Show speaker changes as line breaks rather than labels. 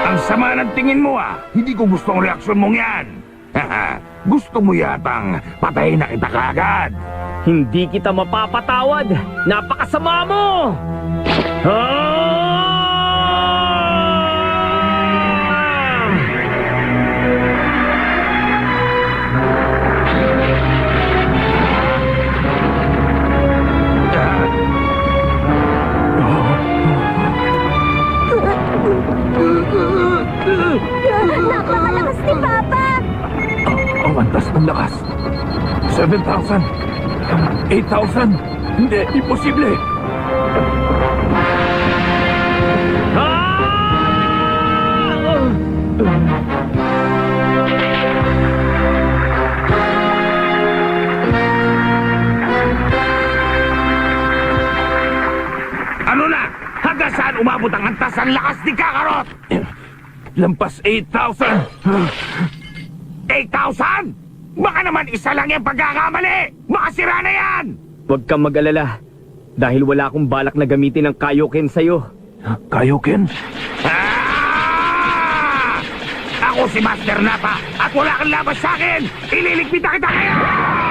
Ang sama ng tingin mo Hindi ko gusto ang reaksyon mong yan. Gusto mo yatang patayin na kita kaagad.
Hindi kita mapapatawad! Napakasama mo!
Napakalakas ni Papa!
Ang antas ng lakas. 7,000. 8,000. Hindi, imposible. Ano na? Hanggang saan umabot ang antas ang lakas ni Kakarot? Lampas 8,000. 8,000? Baka naman isa lang yung pagkakamali! Baka sira na yan!
Huwag kang mag-alala. Dahil wala akong balak na gamitin ang Kaioken sa'yo.
Kaioken? Ako si Master Nappa at wala kang labas sa akin! Ililigpita kita ngayon!